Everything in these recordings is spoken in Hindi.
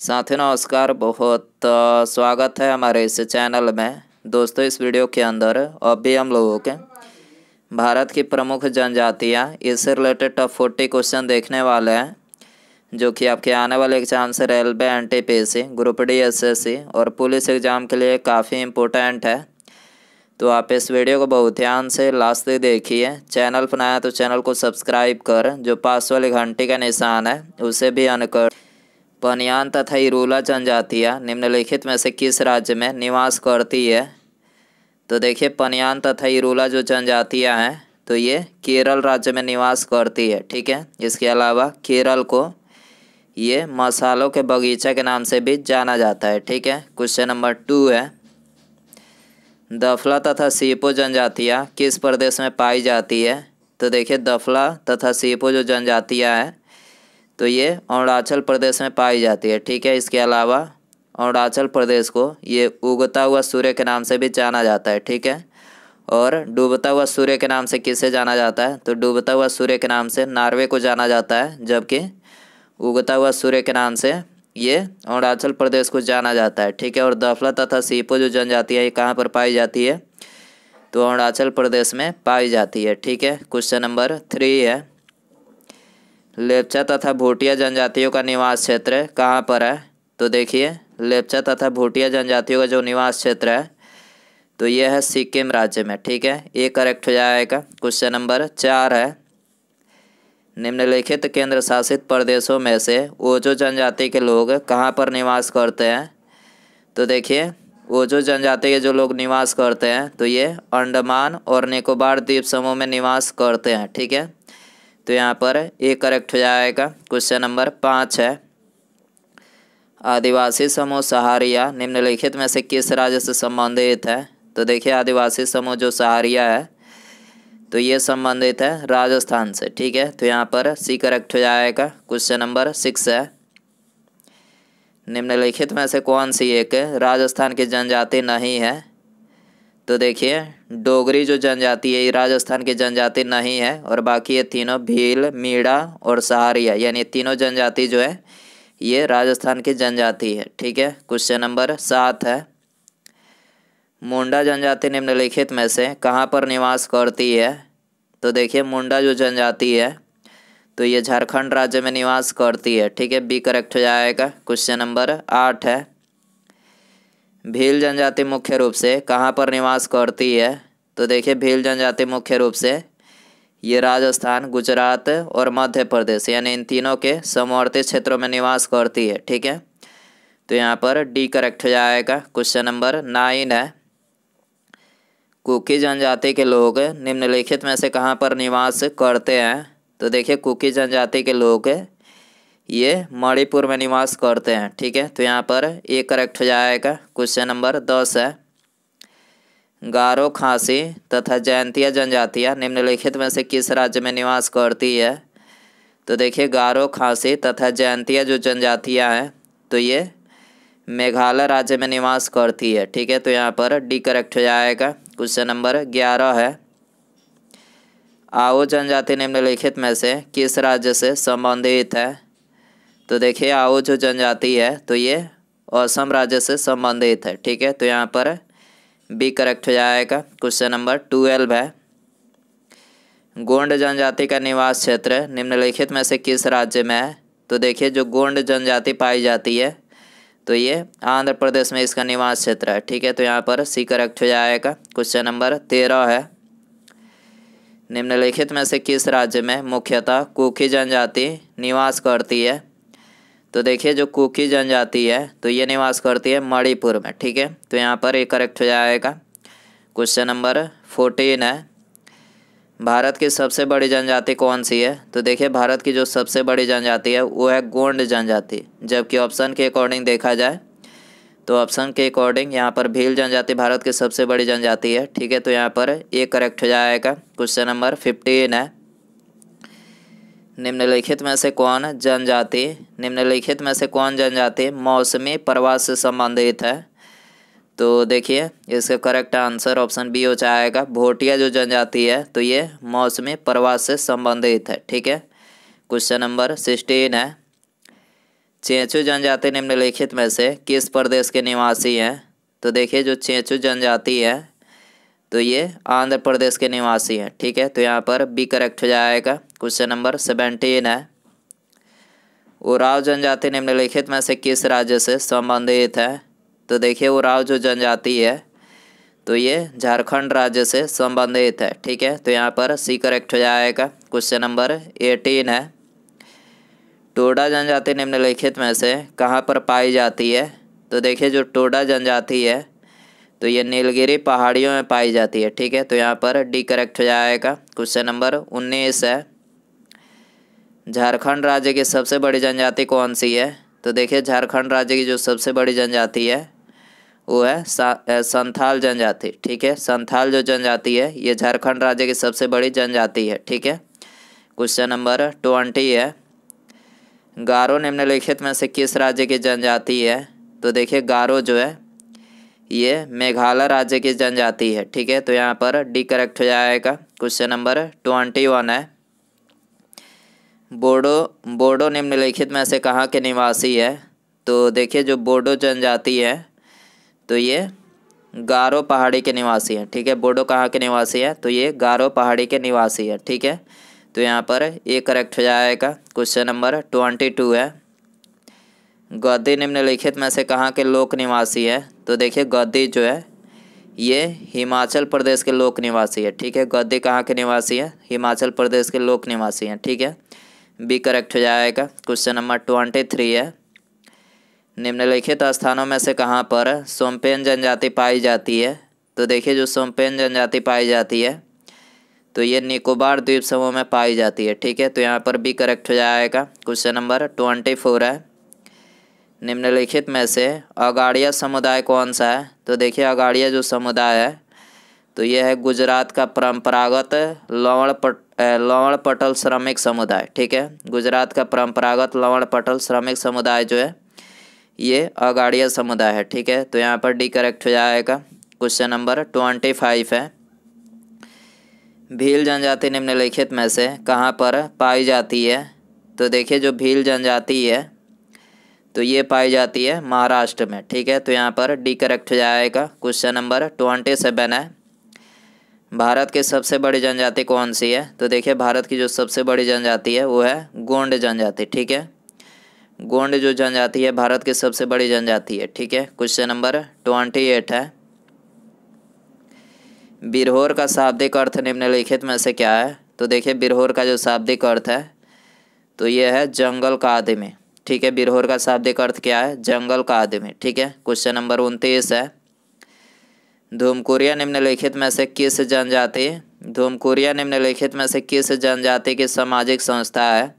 साथियों नमस्कार। बहुत स्वागत है हमारे इस चैनल में। दोस्तों, इस वीडियो के अंदर अभी हम लोगों के भारत की प्रमुख जनजातियां इससे रिलेटेड टॉप 40 क्वेश्चन देखने वाले हैं, जो कि आपके आने वाले एग्जाम से railway, NTPC, group D, SSC और पुलिस एग्जाम के लिए काफ़ी इम्पोर्टेंट है। तो आप इस वीडियो को बहुत ध्यान से लास्ट तक देखिए। चैनल पर नया तो चैनल को सब्सक्राइब कर जो पास वाली घंटी का निशान है उसे भी ऑन कर। पनियान तथा इरूला जनजातियाँ निम्नलिखित में से किस राज्य में निवास करती है? तो देखिए, पनियान तथा इरूला जो जनजातियाँ हैं तो ये केरल राज्य में निवास करती है। ठीक है। इसके अलावा केरल को ये मसालों के बगीचा के नाम से भी जाना जाता है। ठीक है। क्वेश्चन नंबर 2 है, दफला तथा सीपो जनजातियाँ किस प्रदेश में पाई जाती है? तो देखिए, दफला तथा सीपो जो जनजातियाँ हैं तो ये अरुणाचल प्रदेश में पाई जाती है। ठीक है। इसके अलावा अरुणाचल प्रदेश को ये उगता हुआ सूर्य के नाम से भी जाना जाता है। ठीक है। और डूबता हुआ सूर्य के नाम से किसे जाना जाता है? तो डूबता हुआ सूर्य के नाम से नॉर्वे को जाना जाता है, जबकि उगता हुआ सूर्य के नाम से ये अरुणाचल प्रदेश को जाना जाता है। ठीक है। और दफला तथा सीपो जो जनजाति है ये कहाँ पर पाई जाती है? तो अरुणाचल प्रदेश में पाई जाती है। ठीक है। क्वेश्चन नंबर 3 है, लेप्चा तथा भूटिया जनजातियों का निवास क्षेत्र कहाँ पर है? तो देखिए, लेप्चा तथा भूटिया जनजातियों का जो निवास क्षेत्र है तो यह है सिक्किम राज्य में। ठीक है। ये करेक्ट हो जाएगा। क्वेश्चन नंबर 4 है, निम्नलिखित केंद्र शासित प्रदेशों में से ओजो जनजाति के लोग कहाँ पर निवास करते हैं? तो देखिए, ओजो जनजाति के जो लोग निवास करते हैं तो ये अंडमान और निकोबार द्वीप समूह में निवास करते हैं। ठीक है। तो यहाँ पर ए करेक्ट हो जाएगा। क्वेश्चन नंबर 5 है, आदिवासी समूह सहारिया निम्नलिखित में से किस राज्य से संबंधित है? तो देखिए, आदिवासी समूह जो सहारिया है तो ये संबंधित है राजस्थान से। ठीक है। तो यहाँ पर सी करेक्ट हो जाएगा। क्वेश्चन नंबर 6 है, निम्नलिखित में से कौन सी एक राजस्थान की जनजाति नहीं है? तो देखिए, डोगरी जो जनजाति है ये राजस्थान की जनजाति नहीं है, और बाकी ये तीनों भील, मीणा और सहारिया यानी तीनों जनजाति जो है ये राजस्थान की जनजाति है। ठीक है। क्वेश्चन नंबर 7 है, मुंडा जनजाति निम्नलिखित में से कहाँ पर निवास करती है? तो देखिए, मुंडा जो जनजाति है तो ये झारखंड राज्य में निवास करती है। ठीक है। बी करेक्ट हो जाएगा। क्वेश्चन नंबर 8 है, भील जनजाति मुख्य रूप से कहाँ पर निवास करती है? तो देखिए, भील जनजाति मुख्य रूप से ये राजस्थान, गुजरात और मध्य प्रदेश यानी इन तीनों के समवर्ती क्षेत्रों में निवास करती है। ठीक है। तो यहाँ पर डी करेक्ट हो जाएगा। क्वेश्चन नंबर 9 है, कुकी जनजाति के लोग निम्नलिखित में से कहाँ पर निवास करते हैं? तो देखिए, कुकी जनजाति के लोग ये मणिपुर में निवास करते हैं। ठीक है। तो यहाँ पर ए करेक्ट हो जाएगा। क्वेश्चन नंबर 10 है, गारो, खासी तथा जयंतिया जनजातियाँ निम्नलिखित में से किस राज्य में निवास करती है? तो देखिए, गारो, खासी तथा जयंतिया जो जनजातियाँ हैं तो ये मेघालय राज्य में निवास करती है। ठीक है। तो यहाँ पर डी करेक्ट हो जाएगा। क्वेश्चन नंबर 11 है, आओ जनजाति निम्नलिखित में से किस राज्य से संबंधित है? तो देखिए, आओ जो जनजाति है तो ये असम राज्य से संबंधित है। ठीक है। तो यहाँ पर बी करेक्ट हो जाएगा। क्वेश्चन नंबर 12 है, गोंड जनजाति का निवास क्षेत्र निम्नलिखित में से किस राज्य में है? तो देखिए, जो गोंड जनजाति पाई जाती है तो ये आंध्र प्रदेश में इसका निवास क्षेत्र है। ठीक है। तो यहाँ पर सी करेक्ट हो जाएगा। क्वेश्चन नंबर 13 है, निम्नलिखित में से किस राज्य में मुख्यतः कुकी जनजाति निवास करती है? तो देखिए, जो कुकी जनजाति है तो ये निवास करती है मणिपुर में। ठीक है। तो यहाँ पर ये करेक्ट हो जाएगा। क्वेश्चन नंबर 14 है, भारत की सबसे बड़ी जनजाति कौन सी है? तो देखिए, भारत की जो सबसे बड़ी जनजाति है वो है गोंड जनजाति, जबकि ऑप्शन के अकॉर्डिंग देखा जाए तो ऑप्शन के अकॉर्डिंग यहाँ पर भील जनजाति भारत की सबसे बड़ी जनजाति है। ठीक है। तो यहाँ पर ये करेक्ट हो जाएगा। क्वेश्चन नंबर 15 है, निम्नलिखित में से कौन जनजाति मौसमी प्रवास से संबंधित है? तो देखिए, इसका करेक्ट आंसर ऑप्शन बी हो जाएगा। भोटिया जो जनजाति है तो ये मौसमी प्रवास से संबंधित है। ठीक है। क्वेश्चन नंबर 16 है, चेंचू जनजाति निम्नलिखित में से किस प्रदेश के निवासी हैं? तो देखिए जो चेंचू जनजाति है तो ये आंध्र प्रदेश के निवासी हैं। ठीक है, तो यहाँ पर बी करेक्ट हो जाएगा। क्वेश्चन नंबर 17 है, उराव जनजाति निम्नलिखित में से किस राज्य से संबंधित है? तो देखिए उराव जो जनजाति है तो ये झारखंड राज्य से संबंधित है। ठीक है, तो यहाँ पर सी करेक्ट हो जाएगा। क्वेश्चन नंबर 18 है, टोडा जनजाति निम्नलिखित में से कहाँ पर पाई जाती है? तो देखिए जो टोडा जनजाति है तो ये नीलगिरी पहाड़ियों में पाई जाती है। ठीक है, तो यहाँ पर डी करेक्ट हो जाएगा। क्वेश्चन नंबर 19 है, झारखंड राज्य की सबसे बड़ी जनजाति कौन सी है? तो देखिए झारखंड राज्य की जो सबसे बड़ी जनजाति है वो है संथाल जनजाति। ठीक है, संथाल जो जनजाति है ये झारखंड राज्य की सबसे बड़ी जनजाति है। ठीक है, क्वेश्चन नंबर 20 है, गारो निम्नलिखित में से किस राज्य की जनजाति है? तो देखिए गारो जो है ये मेघालय राज्य की जनजाति है। ठीक है, तो यहाँ पर डी करेक्ट हो जाएगा। क्वेश्चन नंबर 21 है, बोडो निम्नलिखित में से कहाँ के निवासी है? तो देखिए जो बोडो जनजाति है तो ये गारो पहाड़ी के निवासी हैं। ठीक है, बोडो कहाँ के निवासी है? तो ये गारो पहाड़ी के निवासी है। ठीक है, तो यहाँ पर ए करेक्ट हो जाएगा। क्वेश्चन नंबर 22 है, गद्दी निम्नलिखित में से कहाँ के लोक निवासी है? तो देखिए गद्दी जो है ये हिमाचल प्रदेश के लोक निवासी है। ठीक है, गद्दी कहाँ के निवासी है? हिमाचल प्रदेश के लोक निवासी हैं। ठीक है, बी करेक्ट हो जाएगा। क्वेश्चन नंबर 23 है, निम्नलिखित स्थानों में से कहाँ पर सोम्पेन जनजाति पाई जाती है? तो देखिए जो सोम्पेन जनजाति पाई जाती है तो ये निकोबार द्वीप समूह में पाई जाती है। ठीक है, तो यहाँ पर बी करेक्ट हो जाएगा। क्वेश्चन नंबर 24 है, निम्नलिखित में से अगाड़िया समुदाय कौन सा है? तो देखिए अगाड़िया जो समुदाय है तो यह है गुजरात का परंपरागत लवण पटल श्रमिक समुदाय। ठीक है, गुजरात का परंपरागत लवण पटल श्रमिक समुदाय जो है ये अगाड़िया समुदाय है। ठीक है, तो यहाँ पर डी करेक्ट हो जाएगा। क्वेश्चन नंबर 25 है, भील जनजाति निम्नलिखित में से कहाँ पर पाई जाती है? तो देखिए जो भील जनजाति है तो ये पाई जाती है महाराष्ट्र में। ठीक है, तो यहाँ पर डी करेक्ट हो जाएगा। क्वेश्चन नंबर 27 है, भारत की सबसे बड़ी जनजाति कौन सी है? तो देखिए भारत की जो सबसे बड़ी जनजाति है वो है गोंड जनजाति। ठीक है, गोंड जो जनजाति है भारत की सबसे बड़ी जनजाति है। ठीक है, क्वेश्चन नंबर 28 है, बिरहोर का शाब्दिक अर्थ निम्नलिखित में से क्या है? तो देखिए बिरहोर का जो शाब्दिक अर्थ है तो ये है जंगल का आदमी। ठीक है, बिरहोर का शाब्दिक अर्थ क्या है? जंगल का आदमी। ठीक है, क्वेश्चन नंबर 29 है, धूमकुरिया निम्नलिखित में से किस जनजाति की सामाजिक संस्था है?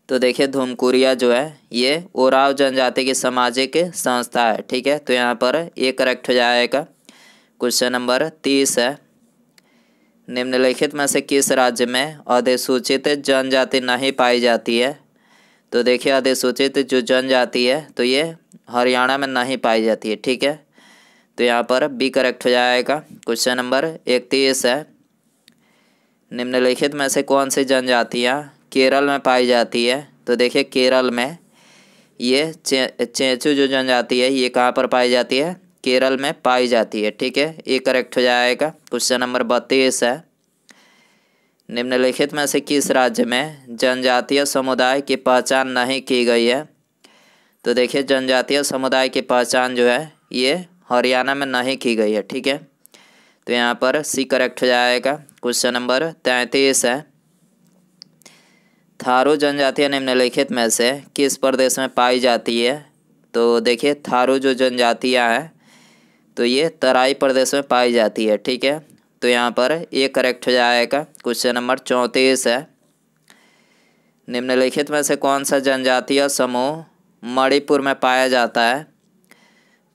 तो देखिए धूमकुरिया जो है ये ओराव जनजाति की सामाजिक संस्था है। ठीक है, तो यहाँ पर ए करेक्ट हो जाएगा। क्वेश्चन नंबर 30 है, निम्नलिखित में से किस राज्य में अधिसूचित जनजाति नहीं पाई जाती है? तो देखिए अधिसूचित जो जनजाति है तो ये हरियाणा में नहीं पाई जाती है। ठीक है, तो यहाँ पर बी करेक्ट हो जाएगा। क्वेश्चन नंबर 31 है, निम्नलिखित में से कौन सी जनजातियाँ केरल में पाई जाती है? तो देखिए केरल में ये चेंचू जो जनजाति है ये कहाँ पर पाई जाती है? केरल में पाई जाती है। ठीक है, ये करेक्ट हो जाएगा। क्वेश्चन नंबर 32 है, निम्नलिखित में से किस राज्य में जनजातीय समुदाय की पहचान नहीं की गई है? तो देखिए जनजातीय समुदाय की पहचान जो है ये हरियाणा में नहीं की गई है। ठीक है, तो यहाँ पर सी करेक्ट हो जाएगा। क्वेश्चन नंबर 33 है, थारू जनजातियाँ निम्नलिखित में से किस प्रदेश में पाई जाती है? तो देखिए थारू जो जनजातियाँ हैं तो ये तराई प्रदेश में पाई जाती है। ठीक है, तो यहाँ पर ये करेक्ट हो जाएगा। क्वेश्चन नंबर 34 है, निम्नलिखित में से कौन सा जनजातीय समूह मणिपुर में पाया जाता है?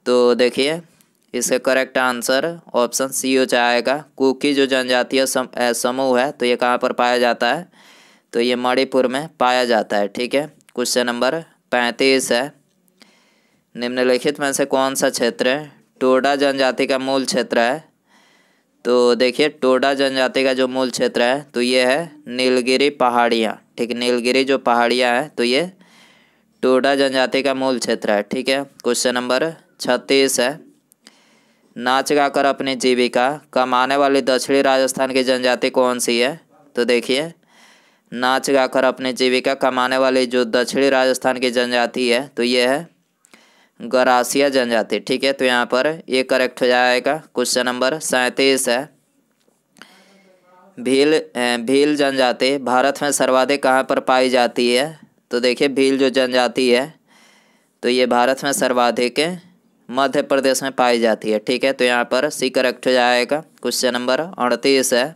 तो देखिए इसका करेक्ट आंसर ऑप्शन सी हो जाएगा। कुकी जो जनजातीय समूह है तो ये कहाँ पर पाया जाता है? तो ये मणिपुर में पाया जाता है। ठीक है, क्वेश्चन नंबर 35 है, निम्नलिखित में से कौन सा क्षेत्र टोडा जनजाति का मूल क्षेत्र है? तो देखिए टोडा जनजाति का जो मूल क्षेत्र है तो ये है नीलगिरी पहाड़ियाँ। ठीक, नीलगिरी जो पहाड़ियाँ हैं तो ये टोडा जनजाति का मूल क्षेत्र है। ठीक है, क्वेश्चन नंबर 36 है, नाच गाकर अपनी जीविका कमाने वाली दक्षिणी राजस्थान की जनजाति कौन सी है? तो देखिए, नाच गाकर अपनी जीविका कमाने वाली जो दक्षिणी राजस्थान की जनजाति है तो ये है गरासिया जनजाति। ठीक है, तो यहाँ पर ये करेक्ट हो जाएगा। क्वेश्चन नंबर 37 है, भील जनजाति भारत में सर्वाधिक कहाँ पर पाई जाती है? तो देखिए, भील जो जनजाति है तो ये भारत में सर्वाधिक मध्य प्रदेश में पाई जाती है। ठीक है, तो यहाँ पर सी करेक्ट हो जाएगा। क्वेश्चन नंबर 38 है,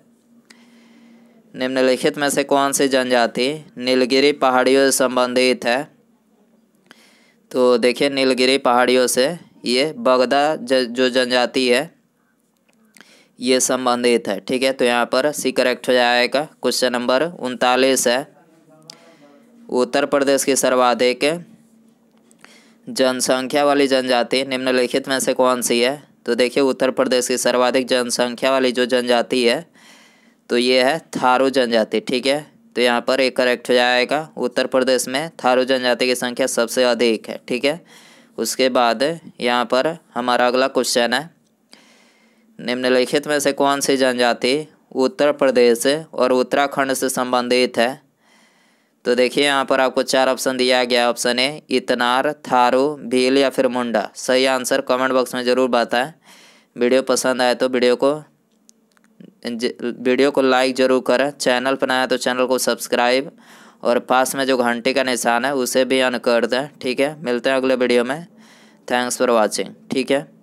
निम्नलिखित में से कौन सी जनजाति नीलगिरी पहाड़ियों से संबंधित है? तो देखिए, नीलगिरी पहाड़ियों से ये बगदा जो जनजाति है ये संबंधित है। ठीक है, तो यहाँ पर सी करेक्ट हो जाएगा। क्वेश्चन नंबर 39 है, उत्तर प्रदेश की सर्वाधिक जनसंख्या वाली जनजाति निम्नलिखित में से कौन सी है? तो देखिए, उत्तर प्रदेश की सर्वाधिक जनसंख्या वाली जो जनजाति है तो ये है थारू जनजाति। ठीक है, तो यहाँ पर एक करेक्ट हो जाएगा। उत्तर प्रदेश में थारू जनजाति की संख्या सबसे अधिक है। ठीक है, उसके बाद यहाँ पर हमारा अगला क्वेश्चन है, निम्नलिखित में से कौन सी जनजाति उत्तर प्रदेश और उत्तराखंड से संबंधित है? तो देखिए, यहाँ पर आपको 4 ऑप्शन दिया गया। ऑप्शन ए इतनार, थारू, भील या फिर मुंडा। सही आंसर कमेंट बॉक्स में ज़रूर बताएं। वीडियो पसंद आए तो वीडियो को लाइक ज़रूर करें। चैनल पर नया तो चैनल को सब्सक्राइब और पास में जो घंटे का निशान है उसे भी ऑन कर दें। ठीक है, मिलते हैं अगले वीडियो में। Thanks for watching. ठीक है।